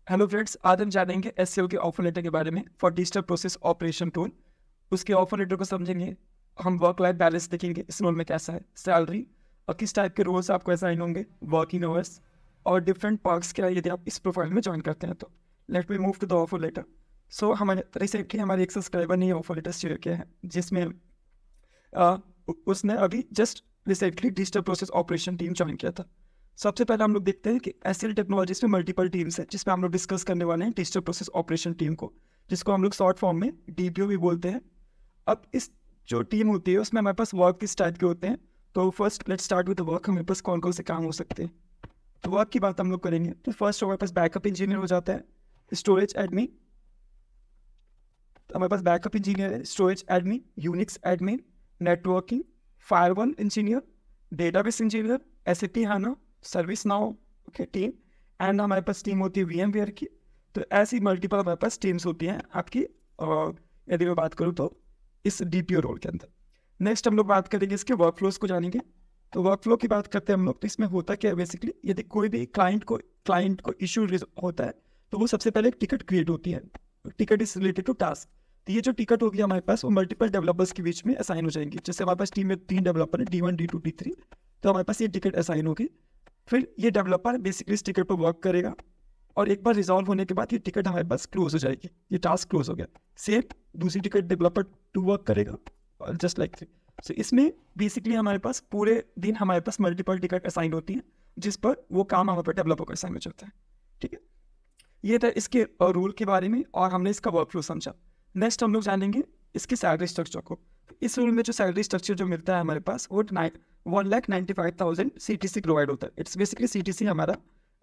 Hello friends, आज हम जानेंगे एससीओ के ऑफर लेटर के बारे में for digital process operation tool. उसके ऑफर लेटर को समझेंगे, हम वर्क लाइफ बैलेंस देखेंगे इस रोल में कैसा है, सैलरी और किस टाइप के रोल्स आपको असाइन होंगे, वर्किंग आवर्स और डिफरेंट पर्क्स क्या है यदि आप इस प्रोफाइल में ज्वाइन करते हैं तो। Let me move to the offer letter. So हमारे रिसेंटली हमारे एक सब्सक्राइबर ने ये ऑफर लेटर शेयर किया है जिसमें उसने अभी just recently digital process operation team join किया था। सबसे पहले हम लोग देखते हैं कि एससीएल टेक्नोलॉजीज में मल्टीपल टीम्स हैं जिसमें हम लोग डिस्कस करने वाले हैं डिजिटल प्रोसेस ऑपरेशन टीम को, जिसको हम लोग शॉर्ट फॉर्म में डीपीओ भी बोलते हैं। अब इस जो टीम होती है उसमें हमारे पास वर्क किस टाइप के होते हैं, तो first let's start with work. हमारे पास कौन कौन से काम हो सकते हैं, तो वर्क की बात हम लोग करेंगे। तो फर्स्ट हमारे पास बैकअप इंजीनियर हो जाता है, स्टोरेज एडमिन। तो हमारे पास बैकअप इंजीनियर है, storage admin, Unix admin, networking, firewall engineer, database engineer, SAP HANA, ServiceNow okay team, and हमारे पास टीम होती है वीएमवेयर की। तो ऐसी मल्टीपल हमारे पास टीम्स होती हैं आपकी, यदि मैं बात करूँ तो इस डीपीओ रोल के अंदर। नेक्स्ट हम लोग बात करेंगे इसके वर्कफ्लोज को जानेंगे। तो वर्कफ्लो की बात करते हैं हम लोग, तो इसमें होता क्या है बेसिकली, यदि कोई भी क्लाइंट को इशू होता है तो वो सबसे पहले एक टिकट क्रिएट होती है। Ticket is related to task. तो ये जो टिकट होगी हमारे पास वो मल्टीपल डेवलपर्स के बीच में असाइन हो जाएंगी। जैसे हमारे पास टीम में 3 डेवलपर है, D1 D2 D3। तो हमारे पास ये टिकट असाइन होगी। फिर ये डेवलपर बेसिकली इस टिकट पर वर्क करेगा और एक बार रिजॉल्व होने के बाद ये टिकट हमारे पास क्लोज हो जाएगी, ये टास्क क्लोज हो गया। सेम दूसरी टिकट डेवलपर टू वर्क करेगा और जस्ट लाइक थिंग। सो इसमें बेसिकली हमारे पास पूरे दिन हमारे पास मल्टीपल टिकट असाइन होती हैं जिस पर वो काम हमारे पास डेवलपर को असाइन हो जाता है। ठीक है, ये था इसके रूल के बारे में और हमने इसका वर्कफ्लो समझा। नेक्स्ट हम लोग जानेंगे इसके सैलरी स्ट्रक्चर को। इस रूल में जो सैलरी स्ट्रक्चर जो मिलता है हमारे पास वो 1,95,000 CTC प्रोवाइड होता है। इट्स बेसिकली CTC हमारा,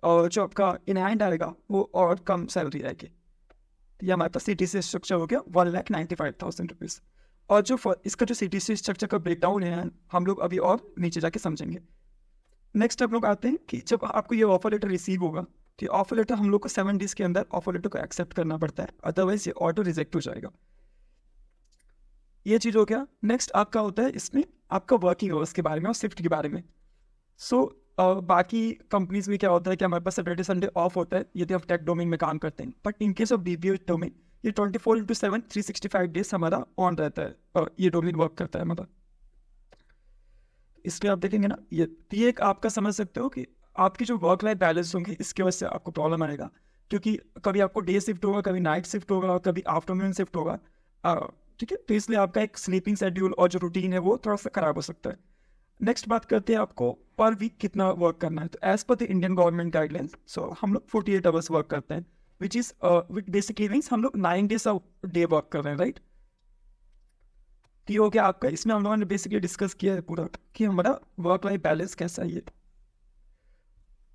और जो आपका इन हैंड आएगा वो और कम सैलरी आएगी। तो ये हमारे पास CTC स्ट्रक्चर हो गया 1,95,000 रुपीज़। और जो इसका जो CTC स्ट्रक्चर का ब्रेकडाउन है हम लोग अभी और नीचे जाके समझेंगे। नेक्स्ट हम लोग आते हैं कि जब आपको ये ऑफर लेटर रिसीव होगा तो ऑफर लेटर हम लोग को 7 डेज के अंदर ऑफर लेटर को एक्सेप्ट करना पड़ता है, अदरवाइज ये ऑटो रिजेक्ट हो जाएगा। ये चीज़ हो गया। नेक्स्ट आपका होता है इसमें आपका वर्किंग आवर्स के बारे में और शिफ्ट के बारे में। सो बाकी कंपनीज में क्या होता है कि हमारे पास सैटरडे संडे ऑफ होता है यदि आप टेक डोमेन में काम करते हैं, but in case of DPO domain ये 24/7 365 डेज हमारा ऑन रहता है और ये डोमेन वर्क करता है हमारा। इसमें आप देखेंगे ना, ये एक आपका समझ सकते हो कि आपकी जो वर्क लाइफ बैलेंस होंगे इसके वजह से आपको प्रॉब्लम आएगा, क्योंकि कभी आपको डे शिफ्ट होगा, कभी नाइट शिफ्ट होगा और कभी आफ्टरनून शिफ्ट होगा। ठीक है, तो इसलिए आपका एक स्लीपिंग शेड्यूल और जो रूटीन है वो थोड़ा सा खराब हो सकता है। नेक्स्ट बात करते हैं आपको पर वीक कितना वर्क करना है। तो as per the Indian government guidelines so हम लोग 48 आवर्स वर्क करते हैं, विच इज बेसिकली मीन्स हम लोग 9 डेज ऑफ डे वर्क कर रहे हैं, राइट। ये हो गया आपका। इसमें हम लोगों ने बेसिकली डिस्कस किया है पूरा कि हमारा वर्क लाइफ बैलेंस कैसा है।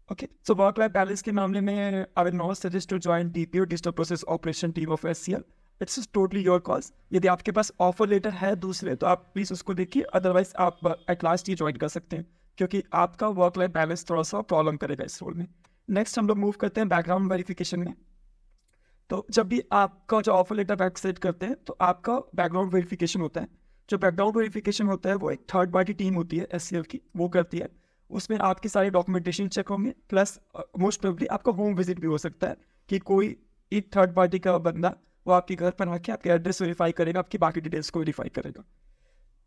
Okay, so work life balance के मामले में I will not suggest to join DPO digital process operation team of SCL. It's totally your cause. यदि आपके पास ऑफर लेटर है दूसरे तो आप प्लीज़ उसको देखिए, अदरवाइज आप एट लास्ट ये ज्वाइन कर सकते हैं, क्योंकि आपका वर्क लाइफ बैलेंस थोड़ा सा प्रॉब्लम करेगा इस रोल में। नेक्स्ट हम लोग मूव करते हैं बैकग्राउंड वेरिफिकेशन में। तो जब भी आपका जो ऑफर लेटर बैक सेट करते हैं तो आपका बैकग्राउंड वेरिफिकेशन होता है। जो बैकग्राउंड वेरिफिकेशन होता है वो एक थर्ड पार्टी टीम होती है एससीएल की, वो करती है। उसमें आपके सारे डॉक्यूमेंटेशन चेक होंगे, प्लस मोस्ट प्रोबेबली आपका होम विजिट भी हो सकता है कि कोई एक थर्ड पार्टी का बंदा वो आपके घर पर आके आपके एड्रेस वेरीफाई करेगा, आपकी बाकी डिटेल्स को वेरीफाई करेगा।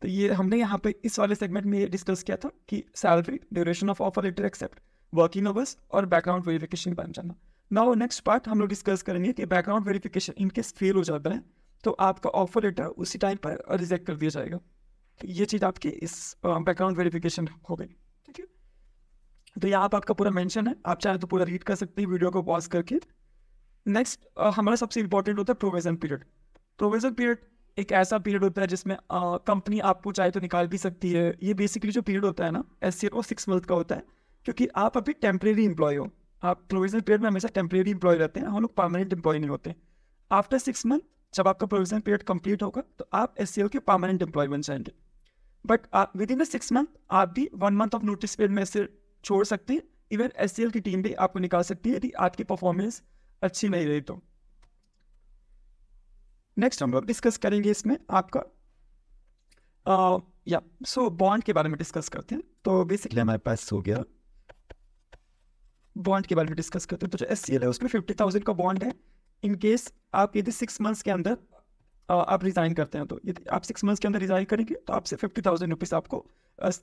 तो ये हमने यहाँ पे इस वाले सेगमेंट में ये डिस्कस किया था कि salary, duration of offer letter accept, working hours और बैकग्राउंड वेरिफिकेशन के बारे में जानना। नाउ नेक्स्ट पार्ट हम लोग डिस्कस करेंगे कि बैकग्राउंड वेरिफिकेशन इनकेस फेल हो जाता है तो आपका ऑफर लेटर उसी टाइम पर रिजेक्ट कर दिया जाएगा। तो ये चीज़ आपकी इस बैकग्राउंड वेरिफिकेशन हो गई। ठीक है, तो यहाँ पर आपका पूरा मेंशन है, आप चाहे तो पूरा रीड कर सकते हैं वीडियो को पॉज करके। नेक्स्ट हमारा सबसे इंपॉर्टेंट होता है प्रोविजन पीरियड। प्रोविजन पीरियड एक ऐसा पीरियड होता है जिसमें कंपनी आपको चाहे तो निकाल भी सकती है। ये बेसिकली जो पीरियड होता है ना एससीएल वो 6 मंथ का होता है, क्योंकि आप अभी टेम्परेरी एम्प्लॉय हो। आप प्रोविजन पीरियड में हमेशा टेम्परेरी एम्प्लॉय रहते हैं, हम लोग परमानेंट एम्प्लॉय नहीं होते। आफ्टर 6 मंथ जब आपका प्रोविजन पीरियड कंप्लीट होगा तो आप एससीएल के परमानेंट एम्प्लॉय बन जाएंगे। But with in the 6 month आप भी 1 मंथ ऑफ नोटिस पीरियड में से छोड़ सकते हैं। इवन एससीएल की टीम भी आपको निकाल सकती है यदि आपकी परफॉर्मेंस अच्छी नहीं रही तो। नेक्स्ट हम लोग डिस्कस करेंगे इसमें आपका बॉन्ड के बारे में डिस्कस करते हैं। तो बेसिकली हमारे पास हो गया बॉन्ड के बारे में डिस्कस करते हैं। तो जो SCL है उसमें 50,000 का बॉन्ड है। इन केस आप यदि 6 मंथ्स के अंदर आप रिजाइन करते हैं, तो यदि आप 6 मंथ्स के अंदर रिजाइन करेंगे तो आपसे 50,000 रुपीज़ आपको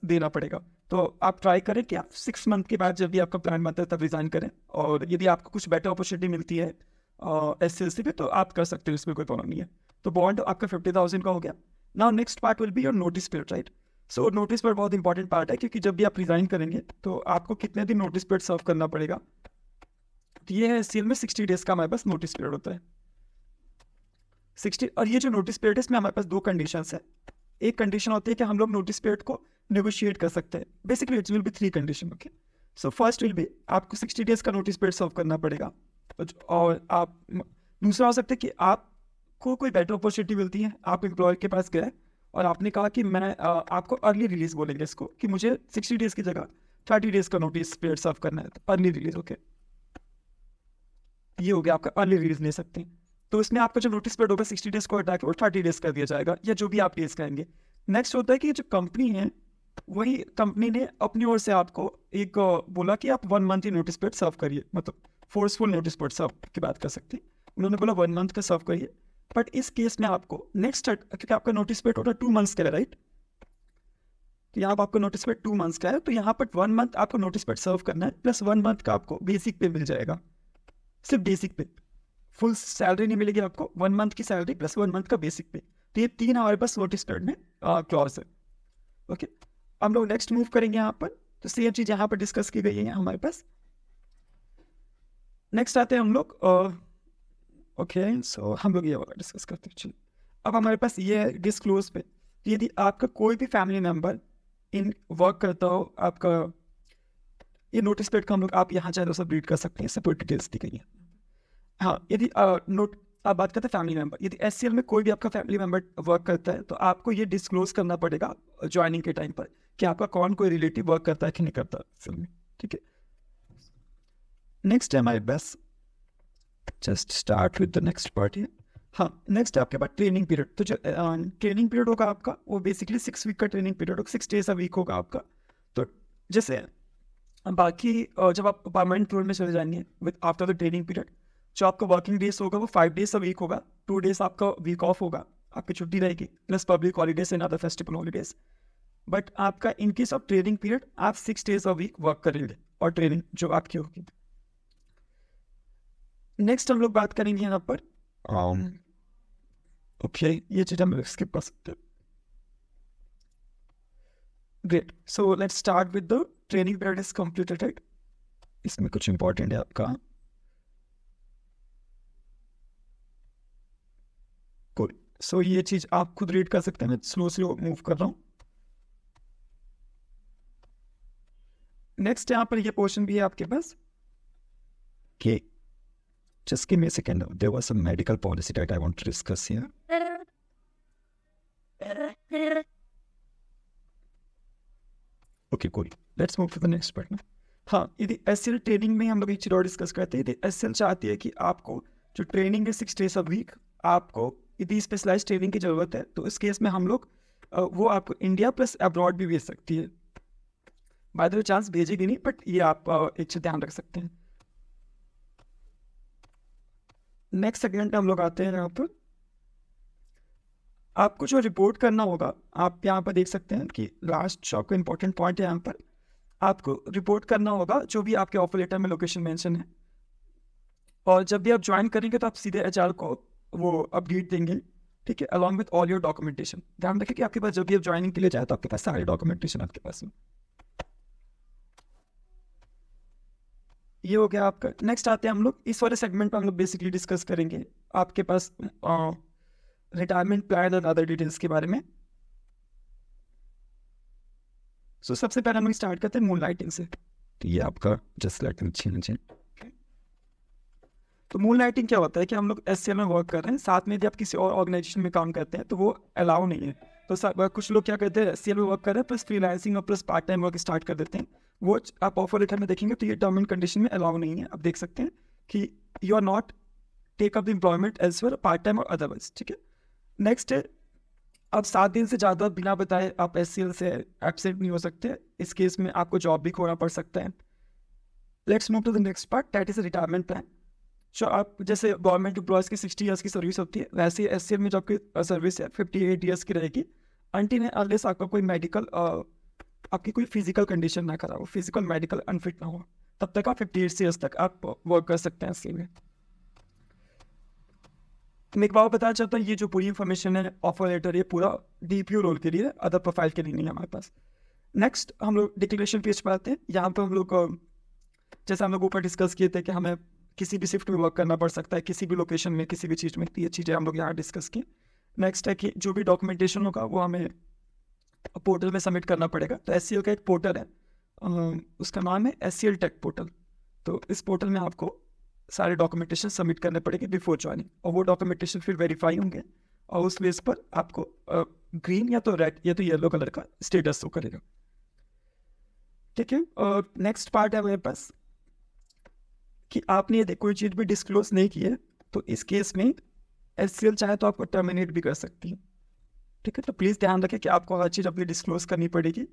देना पड़ेगा। तो आप ट्राई करें कि आप 6 मंथ के बाद जब भी आपका प्लान बनता है तब रिजाइन करें, और यदि आपको कुछ बेटर अपॉर्चुनिटी मिलती है SCL पे तो आप कर सकते हो, इसमें कोई प्रॉब्लम नहीं है। तो बॉन्ड आपका 50,000 का हो गया। Now next part will be your notice period, right. So notice period बहुत इंपॉर्टेंट पार्ट है, क्योंकि जब भी आप रिजाइन करेंगे तो आपको कितने दिन नोटिस पीरियड सर्व करना पड़ेगा। तो ये है SCL में 60 डेज का हमारे पास नोटिस पीरियड होता है 60। और ये जो नोटिस पीरियड है इसमें हमारे पास 2 कंडीशंस है। एक कंडीशन होती है कि हम लोग नोटिस पीरियड को नेगोशिएट कर सकते हैं। Basically it's will be 3 condition, okay. So first will be आपको 60 डेज का नोटिस पीरियड सर्व करना पड़ेगा, और आप दूसरा हो सकता है कि आपको कोई बेटर अपॉर्चुनिटी मिलती है, आप एम्प्लॉयर के पास गए और आपने कहा कि मैं आपको अर्ली रिलीज बोलेंगे इसको, कि मुझे 60 डेज की जगह 30 डेज का नोटिस पीरियड सर्व करना है, अर्ली रिलीज, ओके। ये हो गया आपका अर्ली रिलीज ले सकते हैं। तो इसमें आपका जो नोटिस पीरियड होगा 60 डेज को हटा के और 30 डेज कर दिया जाएगा, या जो भी आप डेज कहेंगे। नेक्स्ट होता है कि जो कंपनी है वही कंपनी ने अपनी ओर से आपको एक बोला कि आप 1 मंथ ही नोटिस पीरियड सर्व करिए, मतलब फोर्सफुल नोटिस पीरियड सर्व की बात कर सकते हैं। उन्होंने बोला 1 मंथ का सर्व करिए, बट इस केस में आपको नेक्स्ट, क्योंकि आपका नोटिस पीरियड होता है 2 मंथ्स का है, राइट। तो यहाँ पर आपका नोटिस पीरियड 2 मंथ्स का है, तो यहाँ पर 1 मंथ आपको नोटिस पीरियड सर्व करना है, प्लस 1 मंथ का आपको बेसिक पे मिल जाएगा, सिर्फ बेसिक पे। फुल सैलरी नहीं मिलेगी आपको, 1 मंथ की सैलरी प्लस 1 मंथ का बेसिक पे। तो ये 3 हमारे पास नोटिस पीरियड में क्लॉज है, ओके। हम लोग नेक्स्ट मूव करेंगे यहाँ पर। तो सेम चीज यहाँ पर डिस्कस की गई है हमारे पास। नेक्स्ट आते हैं हम लोग, ओके। सो हम लोग ये वाला डिस्कस करते हैं। चलिए, अब हमारे पास ये है डिस्क्लोज पे। यदि आपका कोई भी फैमिली मेंबर इन वर्क करता हो, आपका ये नोटिस पीरियड का हम लोग, आप यहाँ चाहे तो सब रीड कर सकते हैं, सब डिटेल्स दी गई है। हाँ, यदि आप बात करते हैं फैमिली मेंबर, यदि SCL में कोई भी आपका फैमिली मेंबर वर्क करता है तो आपको ये डिस्क्लोज करना पड़ेगा ज्वाइनिंग के टाइम पर कि आपका कौन कोई रिलेटिव वर्क करता है कि नहीं करता SCL में, ठीक है। नेक्स्ट है हमारे पास, just start with the next part है। हाँ, नेक्स्ट है आपके पास ट्रेनिंग पीरियड। तो जो ट्रेनिंग पीरियड होगा आपका वो बेसिकली 6 वीक का ट्रेनिंग पीरियड होगा, 6 डेज अ वीक होगा आपका। तो जैसे बाकी जब आप परमानेंट रोल में चले जाएंगे with after the training period, जो आपका वर्किंग डेज होगा वो 5 डेज अ वीक होगा, 2 डेज आपका वीक ऑफ होगा, आपकी छुट्टी रहेगी, plus public holidays and other festival holidays. But आपका in case of training period आप 6 डेज अ वीक वर्क करेंगे, और ट्रेनिंग जो आपकी होगी। नेक्स्ट हम लोग बात करेंगे यहाँ पर, ओके, ये चीज हम स्किप कर सकते हैं। Great, so let's start with the training period is completed, right. इसमें कुछ इंपॉर्टेंट है आपका, कोई। सो ये चीज आप खुद रीड कर सकते हैं, मैं स्लो मूव कर रहा हूँ। नेक्स्ट यहाँ पर ये पोर्शन भी है आपके पास, okay. Just give me a second. There was some medical policy that I want to discuss here. Okay, cool. Let's move to the next part. हाँ, यदि SCL ट्रेनिंग में हम लोग एक चीज और डिस्कस करते हैं। यदि SCL चाहती है कि आपको जो ट्रेनिंग है 6 डेज अ वीक, आपको यदि स्पेशलाइज ट्रेनिंग की जरूरत है तो इस केस में हम लोग वो आपको इंडिया प्लस अब्रॉड भी भेज सकती है। बाय द वे चांस भेजेगी नहीं, बट ये आप एक चीज ध्यान रख सकते हैं। नेक्स्ट सेगमेंट हम लोग आते हैं यहाँ पर, आपको जो रिपोर्ट करना होगा, आप यहाँ पर देख सकते हैं कि लास्ट जो आपका इंपॉर्टेंट पॉइंट है, यहाँ पर आपको रिपोर्ट करना होगा जो भी आपके ऑफर लेटर में लोकेशन मेंशन है। और जब भी आप ज्वाइन करेंगे तो आप सीधे HR को वो अपडेट देंगे, ठीक है, along with all your documentation. ध्यान रखें कि आपके पास जब भी आप ज्वाइनिंग के लिए जाए तो आपके पास सारे डॉक्यूमेंटेशन आपके पास में। ये हो गया आपका। नेक्स्ट आते हैं हम लोग, इस वाले सेगमेंट में हम लोग बेसिकली डिस्कस करेंगे आपके पास रिटायरमेंट प्लान और अदर डिटेल्स के बारे में। सो सबसे पहले हम लोग स्टार्ट करते हैं मून लाइटिंग से। तो ये आपका जस्ट लाइटिंग चेंज। तो मून लाइटिंग क्या होता है कि हम लोग SCL में वर्क कर रहे हैं, साथ में यदि आप किसी और ऑर्गेनाइजेशन में काम करते हैं तो वो अलाउ नहीं है। तो कुछ लोग क्या करते हैं, SCL में वर्क कर रहे हैं प्लस फ्रीलांसिंग और plus part time work start कर देते हैं। वो आप ऑफर लेटर में देखेंगे तो ये टर्म एंड कंडीशन में अलाउ नहीं है। आप देख सकते हैं कि you are not take up the employment elsewhere part time और अदरवाइज, ठीक है। नेक्स्ट है, अब 7 दिन से ज़्यादा बिना बताए आप SCL से एब्सेंट नहीं हो सकते। इस केस में आपको जॉब भी खोना पड़ सकता है। Let's move to the next part, that is retirement plan. जो आप जैसे गवर्नमेंट एम्प्लॉयज़ की 60 ईयर्स की सर्विस होती है, वैसे ही SCL में जो आपकी सर्विस है 58 ईयर्स की रहेगी, अनटिल अनलेस आपका कोई मेडिकल आपकी कोई फिजिकल कंडीशन ना करा हो, फिजिकल मेडिकल अनफिट ना हो, तब तक आप 58 ईयर्स तक आप वर्क कर सकते हैं SCL में। मैं एक बार बताना चाहता हूँ, ये जो पूरी इन्फॉर्मेशन है ऑफर लेटर, ये पूरा DPO रोल के लिए, अदर प्रोफाइल के लिए नहीं है हमारे पास। नेक्स्ट हम लोग डिक्लेरेशन पेज पर आते हैं। यहाँ पर हम लोग जैसे हम लोग ऊपर डिस्कस किए थे कि हमें किसी भी शिफ्ट में वर्क करना पड़ सकता है, किसी भी लोकेशन में, किसी भी चीज़ में, ये चीज़ें हम लोग यहाँ डिस्कस की। नेक्स्ट है कि जो भी डॉक्यूमेंटेशन होगा वो हमें पोर्टल में सबमिट करना पड़ेगा। तो SCL का एक पोर्टल है, उसका नाम है SCL टेक पोर्टल। तो इस पोर्टल में आपको सारे डॉक्यूमेंटेशन सबमिट करने पड़ेंगे बिफोर ज्वाइनिंग, और वो डॉक्यूमेंटेशन फिर वेरीफाई होंगे और उस बेस पर आपको ग्रीन या तो रेड या तो येलो कलर का स्टेटस शो करेगा। ठीक है, और नेक्स्ट पार्ट है मेरे पास कि आपने यदि कोई चीज़ भी डिस्क्लोज नहीं की है तो इस केस में SCL चाहे तो आपको टर्मिनेट भी कर सकती है। ठीक है, तो प्लीज़ ध्यान रखें कि आपको हर चीज़ अपनी डिस्क्लोज करनी पड़ेगी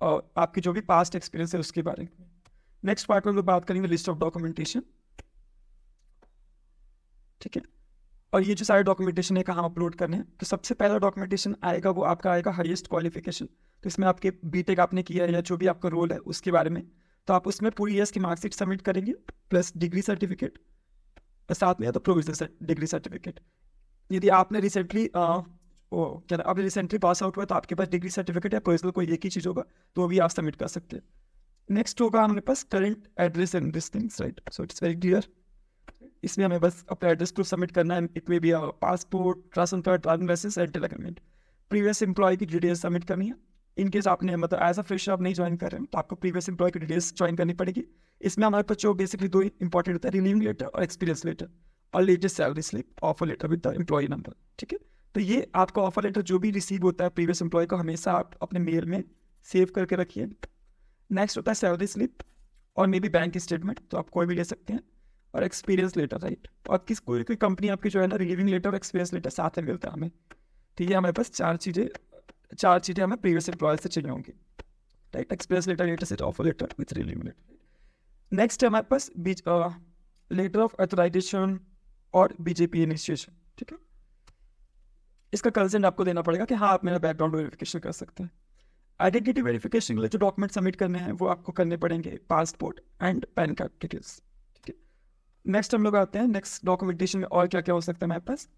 और आपकी जो भी पास्ट एक्सपीरियंस है उसके बारे में। नेक्स्ट पार्ट में हम लोग बात करेंगे लिस्ट ऑफ डॉक्यूमेंटेशन। ठीक है, और ये जो सारे डॉक्यूमेंटेशन है कहाँ अपलोड करने हैं, तो सबसे पहला डॉक्यूमेंटेशन आएगा वो आपका आएगा हाईएस्ट क्वालिफिकेशन। तो इसमें आपके BTech आपने किया है या जो भी आपका रोल है उसके बारे में, तो आप उसमें पूरी ईयर्स की मार्कशीट सबमिट करेंगे प्लस डिग्री सर्टिफिकेट साथ में, या तो प्रोविजनल डिग्री सर्टिफिकेट। यदि आपने रिसेंटली आपने रिसेंटली पास आउट हुआ तो आपके पास डिग्री सर्टिफिकेट या प्रोविजनल कोई एक ही चीज़ होगा, तो वो भी आप सबमिट कर सकते हैं। नेक्स्ट होगा हमारे पास current address and this things, right, so it's very clear. इसमें हमें बस अपना एड्रेस प्रूफ सबमिट करना है। इट में भी passport, ration card, driving licence, rental agreement, previous employee की डिटेल्स सबमिट करनी है। इनकेस आपने मतलब एज अ फ्रेशर आप नहीं ज्वाइन कर रहे हैं तो आपको प्रीवियस एम्प्लॉय की डिटेल्स ज्वाइन करनी पड़ेगी। इसमें हमारे पास जो बेसिकली दो इंपॉर्टेंट होता है, रिलीविंग लेटर और एक्सपीरियंस लेटर, और latest salary slip, offer letter with the employee number. ठीक है, तो ये आपका ऑफर लेटर जो भी रिसीव होता है प्रीवियस एम्प्लॉय को, हमेशा आप अपने मेल में सेव करके रखिए। नेक्स्ट होता है सैलरी स्लिप और मे बी बैंक स्टेटमेंट, तो आप कोई भी ले सकते हैं, और एक्सपीरियंस लेटर, राइट। और कोई कंपनी आपकी जो है ना, रिलीविंग लेटर और एक्सपीरियंस लेटर साथ में मिलता है हमें। ठीक है, हमारे पास चार चीज़ें हमें प्रीवियस एम्प्लॉयर से चाहिए होंगी, right. Experience letter, letter, offer letter with relieving letter. Next है हमारे पास लेटर ऑफ ऑथराइजेशन और BJP इनिशिएशन। ठीक है, इसका कंसेंट आपको देना पड़ेगा कि हाँ आप मेरा बैकग्राउंड वेरिफिकेशन कर सकते हैं। आइडेंटिटी वेरिफिकेशन के लिए जो डॉक्यूमेंट सबमिट करने हैं वो आपको करने पड़ेंगे passport and pan card details. ठीक है, नेक्स्ट हम लोग आते हैं नेक्स्ट डॉक्यूमेंटेशन में और क्या क्या हो सकता है हमारे पास।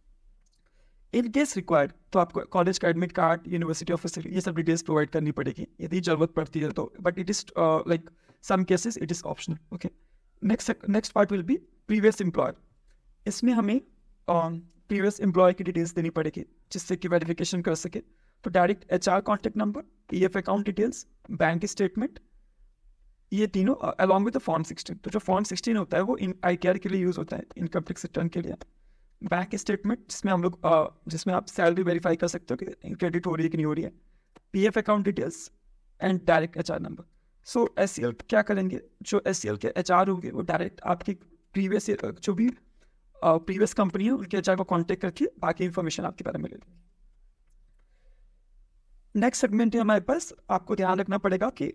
इन केस रिक्वायर्ड तो आपको कॉलेज का admit card, university of facility, ये सब डिटेल्स प्रोवाइड करनी पड़ेगी यदि जरूरत पड़ती है तो, but it is like some cases it is optional. Okay, next part will be previous employer. इसमें हमें प्रीवियस एम्प्लॉय की डिटेल्स देनी पड़ेगी जिससे कि वेरिफिकेशन कर सके। तो direct HR contact number, PF account details, bank statement, ये तीनों अलॉन्ग विद फॉर्म 16। तो जो फॉर्म 16 होता है वो ICAR के लिए यूज होता है, इनकम टैक्स रिटर्न के लिए। बैंक स्टेटमेंट जिसमें हम लोग जिसमें आप सैलरी वेरीफाई कर सकते हो कि क्रेडिट हो रही है कि नहीं हो रही है, PF account details and direct HR number. So SCL क्या करेंगे, जो SCL के HR होंगे वो डायरेक्ट आपकी प्रीवियस जो भी प्रीवियस कंपनी है उनके HR को कॉन्टेक्ट करके बाकी इंफॉर्मेशन आपके बारे में ले लेंगे। नेक्स्ट सेगमेंट है हमारे पास, आपको ध्यान रखना पड़ेगा कि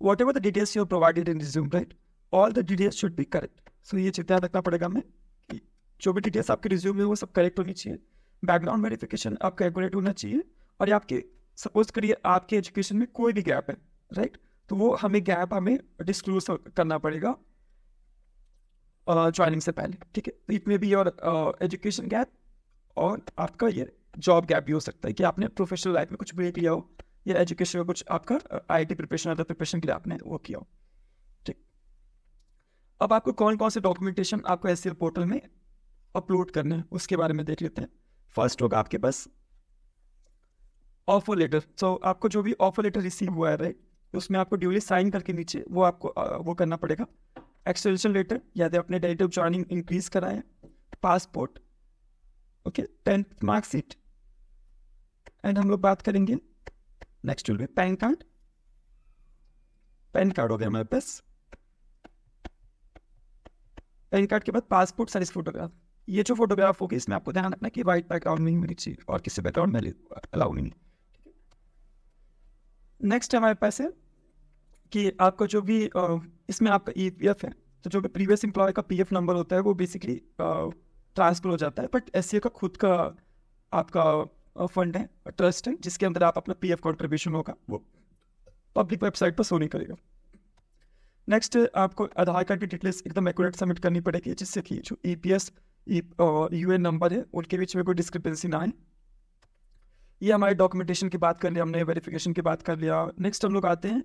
whatever the details you have provided in resume, right, all the details should be correct. So ये चीज़ ध्यान रखना पड़ेगा हमें कि जो भी डिटेल्स आपके रिज्यूम में वो सब करेक्ट होनी चाहिए। बैकग्राउंड वेरिफिकेशन आपका एक्यूरेट होना चाहिए, और आपके सपोज करिए आपके एजुकेशन में कोई भी गैप है, राइट, तो वो गैप हमें डिस्क्लोज करना पड़ेगा ज्वाइनिंग से पहले। ठीक है, तो इट में भी और एजुकेशन गैप और आपका ये जॉब गैप भी हो सकता है कि आपने प्रोफेशनल लाइफ में कुछ ब्रेक लिया हो, या एजुकेशन का कुछ आपका IIT प्रिपरेशन, अदर प्रिपरेशन के लिए आपने वो किया हो। ठीक, अब आपको कौन कौन से डॉक्यूमेंटेशन आपको SCL पोर्टल में अपलोड करना है उसके बारे में देख लेते हैं। फर्स्ट होगा आपके पास ऑफर लेटर। सो आपको जो भी ऑफर लेटर रिसीव हुआ है, राइट, उसमें आपको ड्यूली साइन करके नीचे वो आपको वो करना पड़ेगा। एक्सटेंशन लेटर, या तो अपने डेट ऑफ ज्वाइनिंग इंक्रीज कराएं, passport, okay, 10th marksheet, and हम लोग बात करेंगे next will be pan card. Pan card हो गया हमारे पास। पैन कार्ड के बाद पासपोर्ट साइज फोटोग्राफ। ये जो फोटोग्राफ होगी इसमें आपको ध्यान रखना कि वाइट बैकग्राउंड में ही होनी चाहिए और किसी बैकग्राउंड में अलाउ नहीं। नेक्स्ट हमारे पास है कि आपका जो भी इसमें आपका EPF है, तो जो भी प्रीवियस एम्प्लॉय का PF नंबर होता है वो बेसिकली ट्रांसफर हो जाता है। बट SCA का खुद का आपका फंड है, ट्रस्ट है, जिसके अंदर आप अपना PF कॉन्ट्रीब्यूशन होगा वो पब्लिक वेबसाइट पर शो नहीं करेगा। नेक्स्ट, आपको आधार कार्ड की डिटेल्स एकदम एक्यूरेट सबमिट करनी पड़ेगी, जिससे कि जो EPS UN नंबर है उनके बीच में कोई डिस्क्रिपेंसी ना आए। ये हमारे डॉक्यूमेंटेशन की बात कर लिया हमने, वेरिफिकेशन की बात कर लिया। नेक्स्ट हम लोग आते हैं,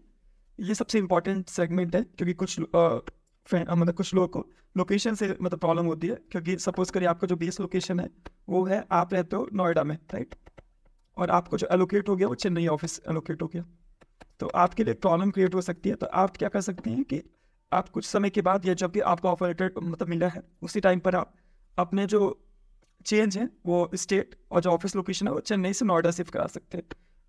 ये सबसे इंपॉर्टेंट सेगमेंट है, क्योंकि कुछ मतलब कुछ लोगों को लोकेशन से मतलब प्रॉब्लम होती है। क्योंकि सपोज करिए आपका जो बेस लोकेशन है वो है, आप रहते हो नोएडा में, राइट, और आपको जो एलोकेट हो गया वो चेन्नई ऑफिस एलोकेट हो गया, तो आपके लिए प्रॉब्लम क्रिएट हो सकती है। तो आप क्या कर सकते हैं कि आप कुछ समय के बाद या जब भी आपको ऑफर लेटर मतलब मिला है उसी टाइम पर आप अपने जो चेंज है वो स्टेट और जो ऑफिस लोकेशन है वो चेन्नई से नोएडा शिफ्ट करा सकते हैं।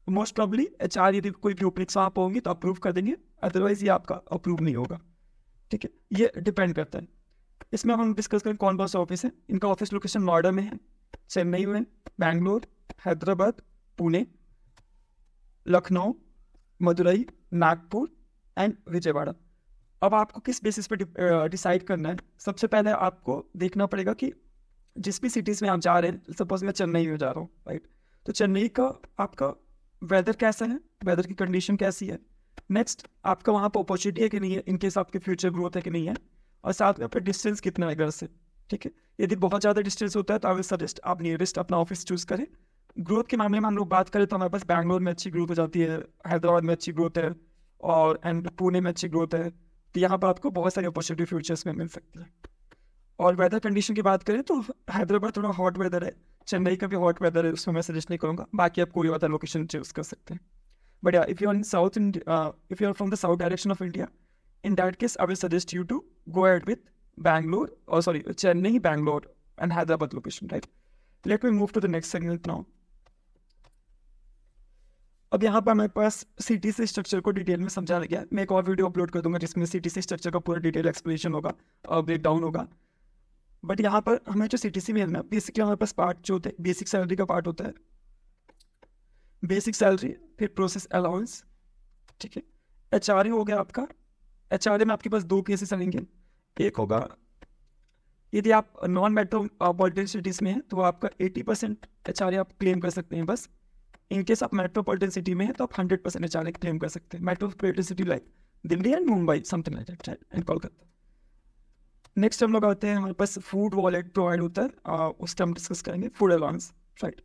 मोस्ट प्रॉब्ली HR यदि कोई भी ओपनिंग्स वहाँ पर होंगी तो अप्रूव कर देंगे, अदरवाइज ये आपका अप्रूव नहीं होगा। ठीक है, ये डिपेंड करता है। इसमें हम डिस्कस करें कौन कौन सा ऑफिस है। इनका ऑफिस लोकेशन नोएडा में है, चेन्नई में, बैंगलोर, हैदराबाद, पुणे, लखनऊ, मदुरई, नागपुर एंड विजयवाड़ा। अब आपको किस बेसिस पे डिसाइड करना है? सबसे पहले आपको देखना पड़ेगा कि जिस भी सिटीज़ में आप जा रहे हैं, सपोज मैं चेन्नई में जा रहा हूँ, राइट, तो चेन्नई का आपका वेदर कैसा है, वेदर की कंडीशन कैसी है। नेक्स्ट, आपका वहाँ पर अपॉर्चुनिटी है कि नहीं है, इनकेस आपके फ्यूचर ग्रोथ है कि नहीं है, और साथ में आपका डिस्टेंस कितना है घर से। ठीक है, यदि बहुत ज़्यादा डिस्टेंस होता है तो आई विल सजेस्ट आप नियरेस्ट अपना ऑफिस चूज़ करें। ग्रोथ के मामले में हम लोग बात करें तो हमारे पास बैंगलोर में अच्छी ग्रोथ हो जाती है, हैदराबाद में अच्छी ग्रोथ है, और एंड पुणे में अच्छी ग्रोथ है। तो यहाँ पर आपको बहुत सारी अपॉर्चुनिटी फ्यूचर्स में मिल सकती है। और वेदर कंडीशन की बात करें तो हैदराबाद थोड़ा हॉट वेदर है, चेन्नई का भी हॉट वेदर है, उसमें मैं सजेस्ट नहीं करूँगा। बाकी आप कोई और लोकेशन चूज कर सकते हैं। But if you are in south if you are from the south direction of India, in that case I will suggest you to go ahead with Bangalore, or sorry, Chennai, Bangalore and Hyderabad location, right? Let me move to the next segment now. अब यहाँ पर हमारे पास CTC structure को detail में समझाया गया है। मैं एक और वीडियो अपलोड कर दूंगा जिसमें CTC स्ट्रक्चर का पूरा डिटेल एक्सप्लेनेशन होगा और ब्रेकडाउन होगा। बट यहाँ पर हमें जो CTC में है ना, बेसिकली हमारे पास पार्ट जो होते हैं, बेसिक सैलरी का पार्ट होता है, बेसिक सैलरी, फिर प्रोसेस अलाउंस, ठीक है, HRA हो गया आपका। HRA में आपके पास दो केसेस आएंगे। एक होगा यदि आप नॉन मेट्रोपॉलिटन सिटीज़ में हैं तो आपका 80% HRA आप क्लेम कर सकते हैं बस। इनकेस आप मेट्रोपॉलिटन सिटी में हैं तो आप 100% HRA क्लेम कर सकते हैं। Metropolitan city like Delhi and Mumbai, something like that, and Kolkata. Next हम लोग आते हैं, हमारे पास फूड वॉलेट प्रोवाइड होता है, उस टाइम डिस्कस करेंगे फूड अलाउंस, राइट।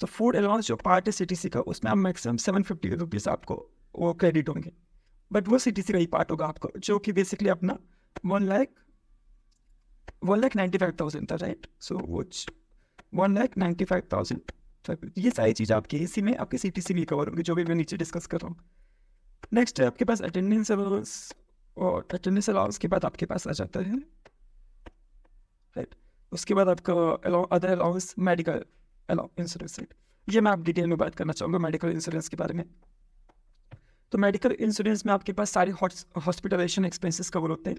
तो फूड अलाउंस जो पार्ट है CTC का, उसमें आप मैक्सिमम 750 रुपीज़ आपको वो क्रेडिट होंगे। बट वो CTC का ही पार्ट होगा आपको, जो कि बेसिकली अपना 1,95,000 था, राइट। सो वो 1,95,000, ये सारी चीज़ आपकी इसी में आपके CTC में कवर होगी, जो भी मैं नीचे डिस्कस कर रहा हूँ। नेक्स्ट है आपके पास अटेंडेंस अलाउंस, और अटेंडेंस अलाउंस के बाद आपके पास आ जाता है, राइट। उसके बाद आपका other allowance, medical insurance, right. ये मैं आप डिटेल में बात करना चाहूँगा मेडिकल इंश्योरेंस के बारे में। तो मेडिकल इंश्योरेंस में आपके पास सारे हॉस्पिटलाइजेशन एक्सपेंसेस कवर होते हैं।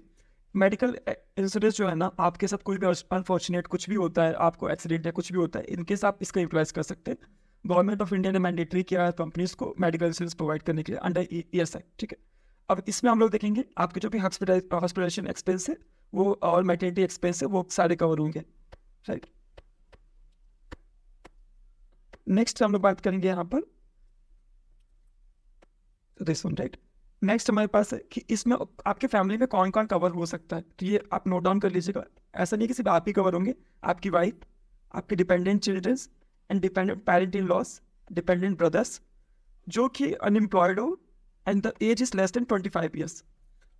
मेडिकल इंश्योरेंस जो है ना, आपके साथ कोई भी अनफॉर्चुनेट कुछ भी होता है, आपको एक्सीडेंट या कुछ भी होता है, इनकेस आप इसका यूटिलाइज कर सकते हैं। गवर्नमेंट ऑफ इंडिया ने मैंडेटरी किया है कंपनीज को मेडिकल इंश्योरेंस प्रोवाइड करने के लिए अंडर ESI, ठीक है। अब इसमें हम लोग देखेंगे आपके जो भी हॉस्पिटलाइजेशन एक्सपेंस है वो और मैटरनिटी एक्सपेंस है वो सारे कवर होंगे, राइट। नेक्स्ट हम लोग बात करेंगे यहाँ पर दिस वन, राइट। नेक्स्ट हमारे पास है कि इसमें आपके फैमिली में कौन कौन कवर हो सकता है, तो ये आप नोट डाउन कर लीजिएगा। ऐसा नहीं कि सिर्फ आप ही कवर होंगे, आपकी वाइफ, आपके dependent childrens and dependent parent in laws, dependent brothers जो कि अनएम्प्लॉयड हो and the age is less than 25 years,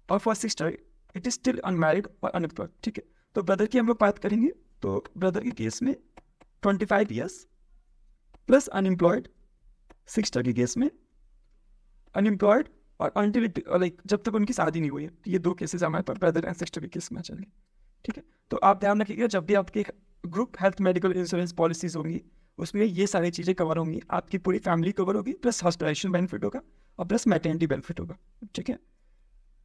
और for sister it is still unmarried और अनएम्प्लॉयड, ठीक है। तो ब्रदर की हम लोग बात करेंगे, तो ब्रदर के केस में 25 ईयर्स प्लस अनएम्प्लॉयड, सिस्टर के केस में अनएम्प्लॉयड और अनटिल लाइक जब तक उनकी शादी नहीं हुई है। तो ये दो केसेस हमारे पास ब्रदर एंड सिस्टर के केस में चलेंगे, ठीक है। तो आप ध्यान रखिएगा जब भी आपकी group health medical insurance policies होंगी उसमें ये सारी चीज़ें कवर होंगी, आपकी पूरी फैमिली कवर होगी, प्लस हॉस्पिटलाइजेशन बेनिफिट होगा और प्लस मैटरनिटी बेनिफिट होगा, ठीक है।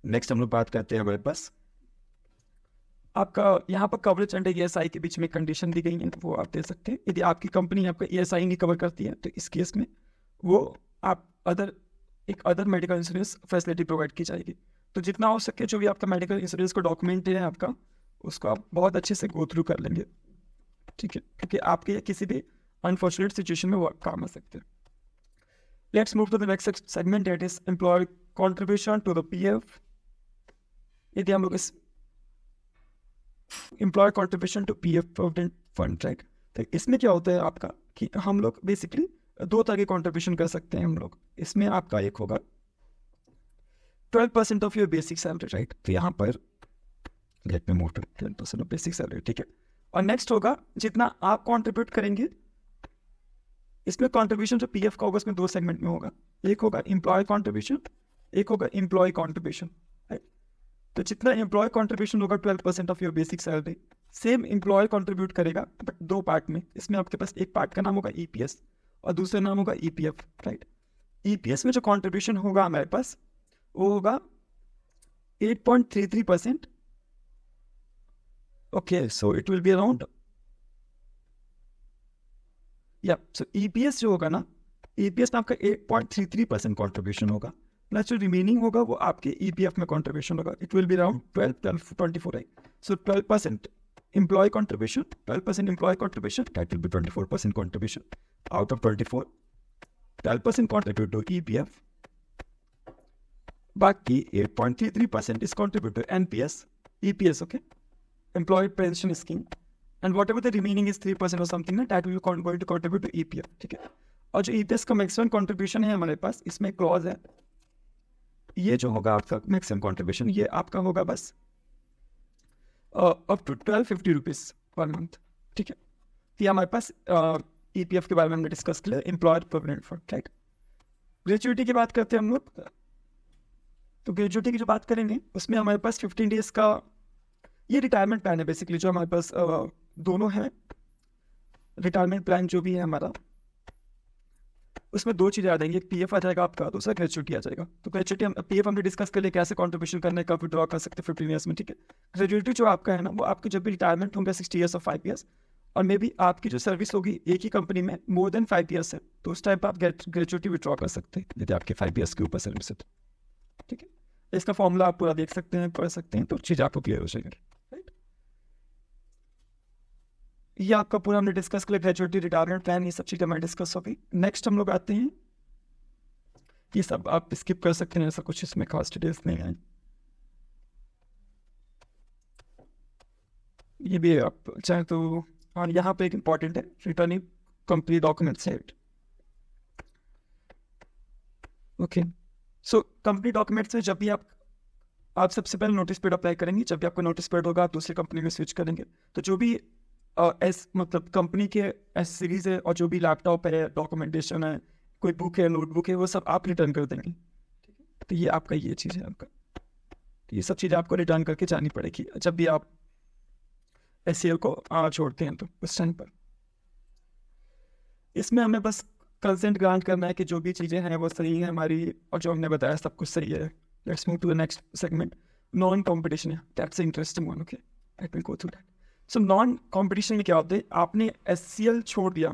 नेक्स्ट हम लोग बात करते हैं हमारे पास आपका यहाँ पर कवरेज अंडर ESI के बीच में कंडीशन दी गई है, वो आप दे सकते हैं। यदि आपकी कंपनी आपका ESI नहीं कवर करती है तो इस केस में वो आप अदर एक other medical insurance facility provide की जाएगी। तो जितना हो सके जो भी आपका मेडिकल इंश्योरेंस का डॉक्यूमेंट है आपका, उसको आप बहुत अच्छे से गो थ्रू कर लेंगे, ठीक है, क्योंकि आपके किसी भी अनफॉर्चुनेट सिचुएशन में वो काम आ सकते हैं। Let's move to the next segment, that is employee contribution to the PF. यदि हम लोग इस employee contribution to PF provident fund, right, तो इसमें क्या होता है आपका कि हम लोग बेसिकली दो तरह के कॉन्ट्रीब्यूशन कर सकते हैं हम लोग। इसमें आपका एक होगा 12% of your basic salary, right, तो यहाँ पर let me move to 12% of basic salary, ठीक है। और नेक्स्ट होगा जितना आप कंट्रीब्यूट करेंगे, इसमें कंट्रीब्यूशन जो पीएफ का होगा उसमें दो सेगमेंट में होगा, एक होगा एम्प्लॉय कंट्रीब्यूशन, एक होगा एम्प्लॉय कंट्रीब्यूशन, राइट। तो जितना एम्प्लॉय कंट्रीब्यूशन होगा 12% of your basic salary, same employee contribute करेगा बट दो पार्ट में। इसमें आपके पास एक पार्ट का नाम होगा ईपीएस और दूसरा नाम होगा ईपीएफ, राइट। ईपीएस में जो कंट्रीब्यूशन होगा हमारे पास वो होगा 8.33%, okay, so it will be around, या सो ईपीएस जो होगा ना, ईपीएस में आपका 8.33% कंट्रीब्यूशन होगा, प्लस जो रिमेनिंग होगा वो आपके ईपीएफ में कंट्रीब्यूशन होगा, it will be around 12-24, right. So 12% employee contribution, 12% employee contribution, that will be 24% contribution. Out of 24, 12% contribute to EPF, बाकी 8.33% is contribute to NPS, EPS, okay, Employee Pension Scheme, and whatever the remaining is 3% or something, that will be going to contribute to EPF, ठीक है। और जो EPS का maximum contribution है हमारे पास, इसमें clause है, ये जो होगा आपका मैक्सिमम कंट्रीब्यूशन, ये आपका होगा बस up to 1250 rupees per month, ठीक है। तो हमारे पास ईपीएफ के बारे में हमने डिस्कस किया, employer provident fund, right. Gratuity की बात करते हैं हम लोग, तो ग्रेजुएटी की जो बात करेंगे उसमें हमारे पास 15 डेज का ये रिटायरमेंट प्लान है बेसिकली, जो हमारे पास दोनों हैं। रिटायरमेंट प्लान जो भी है हमारा, उसमें दो चीज़ें आ जाएंगी, एक पीएफ आ जाएगा आपका, दूसरा ग्रेजुएटी आ जाएगा। तो ग्रेजुएटी हम पीएफ हमने डिस्कस कर लिया कैसे कंट्रीब्यूशन करना है, कब विड्रॉ कर सकते हैं 15 ईयर्स में, ठीक है। ग्रेजुएटी जो आपका है ना, वो आपके जब भी रिटायरमेंट होंगे 60 ईयर्स और 5 ईयर्स, और मे बी आपकी जो सर्विस होगी एक ही कंपनी में मोर देन 5 ईयर्स है, तो उस टाइम पर आप ग्रेजुएटी विड्रॉ कर सकते हैं यदि आपके 5 ईयर्स के ऊपर सर्विस है, ठीक है। इसका फॉर्मूला आप पूरा देख सकते हैं, पढ़ सकते हैं, तो चीज़ आपको क्लियर हो जाएगी, राइट। ये आपका पूरा हमने डिस्कस किया, ग्रेजुएटी, रिटायरमेंट प्लान, ये सब चीज़ें हमारे डिस्कस होगी। नेक्स्ट हम लोग आते हैं, ये सब आप स्किप कर सकते हैं, ऐसा कुछ इसमें खास डिटेल्स नहीं है, ये भी आप चाहे तो। और यहाँ पे एक इंपॉर्टेंट है, रिटर्निंग कंपनी डॉक्यूमेंट्स है, ओके। सो कंपनी डॉक्यूमेंट्स में जब भी आप सबसे पहले नोटिस पीरियड अप्लाई करेंगे, जब भी आपका नोटिस पीरियड होगा आप दूसरी कंपनी में स्विच करेंगे, तो जो भी मतलब कंपनी के एस सीरीज है और जो भी लैपटॉप है, डॉक्यूमेंटेशन है, कोई बुक है, नोटबुक है, वो सब आप रिटर्न कर देंगे, ठीक है। तो ये आपका ये चीज़ है आपका, तो ये सब चीज़ें आपको रिटर्न करके जानी पड़ेगी जब भी आप एससीएल को छोड़ते हैं, तो उस टाइम पर। इसमें हमें बस कंसेंट ग्रांट करना है कि जो भी चीज़ें हैं वो सही है हमारी, और जो हमने बताया सब कुछ सही है। Let's move to the next segment, non competition है, that's interesting one, okay, let me go through दैट। सो नॉन कॉम्पिटिशन में क्या होता है, आपने एससीएल छोड़ दिया,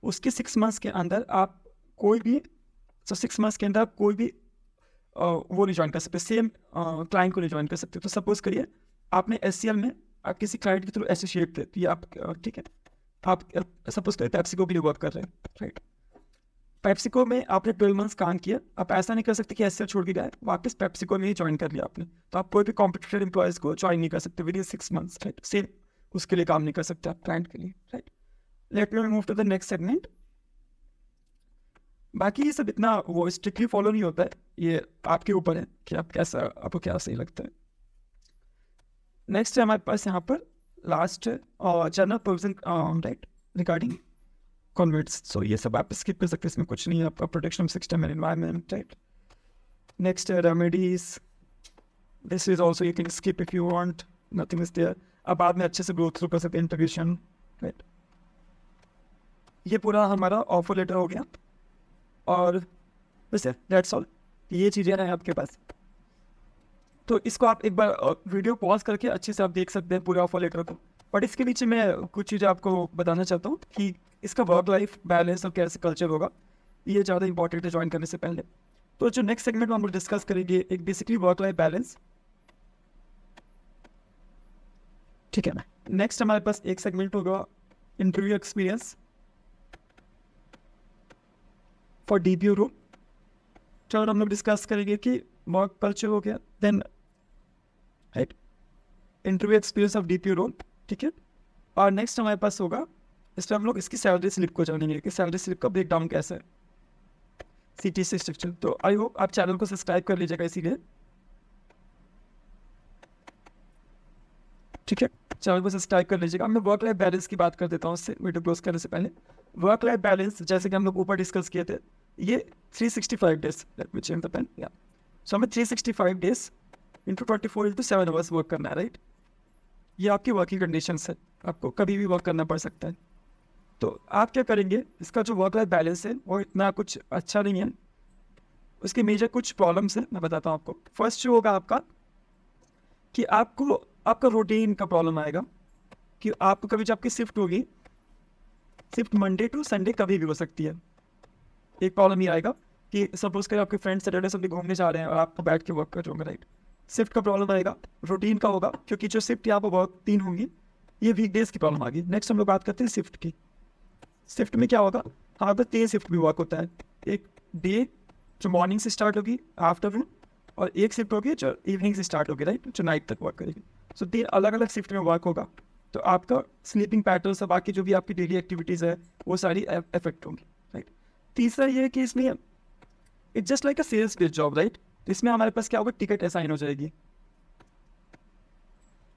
उसके 6 मंथ्स के अंदर आप कोई भी 6 मंथ्स के अंदर आप कोई भी वो नहीं ज्वाइन कर सकते, सेम क्लाइंट को नहीं ज्वाइन कर सकते। तो सपोज करिए आपने एससीएल में आप किसी क्लाइंट के थ्रू एसोसिएट थे, तो ये आप ठीक है, आप सपोज करिए पेप्सिको के लिए वर्क कर रहे हैं, राइट। पेप्सिको में आपने 12 मंथ्स काम किया, आप ऐसा नहीं कर सकते कि एससीएल छोड़ के गए वापस पेप्सिको में ही ज्वाइन कर लिया आपने, तो आप कोई भी कॉम्पिटिटर एम्प्लॉयज़ को ज्वाइन नहीं कर सकते with in 6 months, right. Same उसके लिए काम नहीं कर सकते आप क्लाइंट के लिए, right. Let me move to the next segment. बाकी ये सब इतना वो स्ट्रिक्टली फॉलो नहीं होता है, ये आपके ऊपर है कि आप कैसा, आपको क्या सही लगता है। नेक्स्ट है हमारे पास यहाँ पर last general provision, right, regarding converts. So ये सब आप स्किप कर सकते हैं, इसमें कुछ नहीं है। आपका protection system and environment, right. Next remedies, this is also you can skip if you want, nothing is there. अब बाद में अच्छे से गो थ्रू कर सकते हैं इंटीग्रेशन, राइट। ये पूरा हमारा ऑफर लेटर हो गया, और वैसे दैट्स ऑल, ये चीज़ें हैं आपके पास। तो इसको आप एक बार वीडियो पॉज करके अच्छे से आप देख सकते हैं पूरे ऑफर लेटर को। बट इसके नीचे मैं कुछ चीज़ें आपको बताना चाहता हूँ कि इसका वर्क लाइफ बैलेंस और कैसे कल्चर होगा, ये ज़्यादा इंपॉर्टेंट है ज्वाइन करने से पहले। तो जो नेक्स्ट सेगमेंट में हम लोग डिस्कस करेंगे एक बेसिकली वर्क लाइफ बैलेंस, ठीक है ना। नेक्स्ट हमारे पास एक सेगमेंट होगा interview experience for DPO role. Third हम लोग डिस्कस करेंगे कि वर्क कल्चर हो गया, then right interview experience of DPO role, ठीक है। और नेक्स्ट हमारे पास होगा इस पर हम लोग इसकी सैलरी स्लिप को जानेंगे कि सैलरी स्लिप का ब्रेक डाउन कैसा है, CTC स्ट्रक्चर। तो आई होप आप चैनल को सब्सक्राइब कर लीजिएगा इसीलिए, ठीक है। चैनल को सब्सक्राइब कर लीजिएगा। मैं वर्क लाइफ बैलेंस की बात कर देता हूँ उससे वीडियो क्लोज करने से पहले। वर्क लाइफ बैलेंस जैसे कि हम लोग ऊपर डिस्कस किए थे, ये 365 days, let me change the pen, या सो हमें 365 days into 24 into 7 hours work करना है, राइट। ये आपकी वर्किंग कंडीशंस है, आपको कभी भी वर्क करना पड़ सकता है। तो आप क्या करेंगे, इसका जो वर्क लाइफ बैलेंस है वो इतना कुछ अच्छा नहीं है, उसके मेजर कुछ प्रॉब्लम्स हैं, मैं बताता हूँ आपको। फर्स्ट जो होगा आपका कि आपको आपका रूटीन का प्रॉब्लम आएगा कि आपको कभी जब आपकी शिफ्ट होगी, शिफ्ट मंडे टू संडे कभी भी हो सकती है। एक प्रॉब्लम ये आएगा कि सपोज करें आपके फ्रेंड्स सैटरडे संडे घूमने जा रहे हैं और आपको बैठ के वर्क कर रहे होंगे, राइट। शिफ्ट का प्रॉब्लम आएगा, रूटीन का होगा, क्योंकि जो शिफ्ट यहाँ पर वर्क 3 होंगी, ये वीकडेज की प्रॉब्लम आ गई। नेक्स्ट हम लोग बात करते हैं शिफ्ट की। शिफ्ट में क्या होगा, हमारे पास 3 शिफ्ट भी वर्क होता है। एक डे जो मॉर्निंग से स्टार्ट होगी, आफ्टरनून, और एक शिफ्ट होगी जो इवनिंग से स्टार्ट होगी, राइट, जो नाइट तक वर्क करेगी। सो 3 अलग अलग शिफ्ट में वर्क होगा, तो आपका स्लीपिंग पैटर्न और बाकी जो भी आपकी डेली एक्टिविटीज़ है वो सारी इफेक्ट होंगी, राइट। तीसरा ये है कि इसमें it's just like a sales based job, right. इसमें हमारे पास क्या होगा, टिकट असाइन हो जाएगी।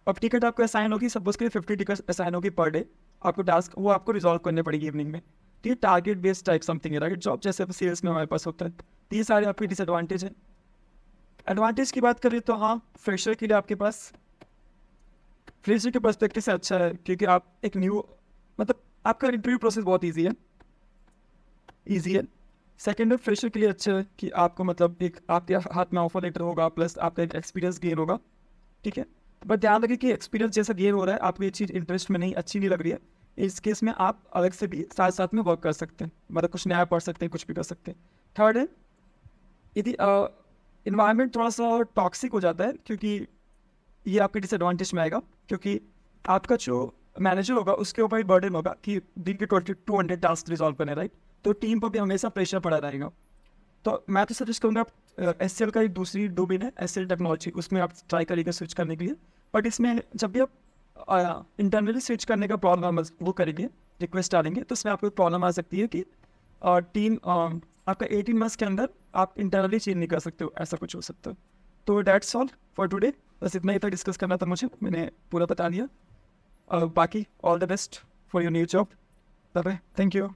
अब टिकट आपको असाइन होगी, सपोज के 50 टिकट असाइन होगी पर डे, आपको टास्क वो आपको रिजॉल्व करने पड़ेगी इवनिंग में। तो ये टारगेट बेस्ड टाइप समथिंग है, राइट, जॉब जैसे सेल्स में हमारे पास होता है। तो ये सारे आपके डिसएडवांटेज हैं। एडवांटेज की बात करें तो हाँ, फ्रेशर के लिए आपके पास फ्रेशर के पर्सपेक्टिव से अच्छा है, क्योंकि आप एक न्यू, मतलब आपका इंटरव्यू प्रोसेस बहुत ईजी है। सेकेंड है, फ्रेशर के लिए अच्छा है कि आपको मतलब एक आपके हाथ में ऑफर लेटर होगा, प्लस आपका एक एक्सपीरियंस गेन होगा, ठीक है। बट ध्यान रखिए कि एक्सपीरियंस जैसा गेन हो रहा है, आपको ये चीज़ इंटरेस्ट में नहीं, अच्छी नहीं लग रही है, इस केस में आप अलग से भी साथ साथ में वर्क कर सकते हैं, मतलब कुछ नया पढ़ सकते हैं, कुछ भी कर सकते हैं। थर्ड है, यदि इन्वायरमेंट थोड़ा सा टॉक्सिक हो जाता है, क्योंकि ये आपके डिसएडवांटेज में आएगा, क्योंकि आपका जो मैनेजर होगा उसके ऊपर बर्डन होगा कि दिन के 200 टास्क रिजॉल्व करने, राइट। तो टीम पर भी हमेशा प्रेशर पड़ा रहेगा। तो मैं तो सजेस्ट करूँगा आप SL का एक दूसरी डोमेन है SL टेक्नोलॉजी, उसमें आप ट्राई करिएगा स्विच करने के लिए। बट इसमें जब भी आप इंटरनली स्विच करने का प्रॉब्लम वो करेंगे, रिक्वेस्ट डालेंगे, तो उसमें आपको प्रॉब्लम आ सकती है कि टीम आपका 18 मंथ्स के अंदर आप इंटरनली चेंज नहीं कर सकते हो, ऐसा कुछ हो सकता है। तो दैट्स ऑल फॉर टुडे, बस इतना ही था डिस्कस करना था मुझे, मैंने पूरा बता दिया। बाकी all the best for your new job. Bye bye, thank you.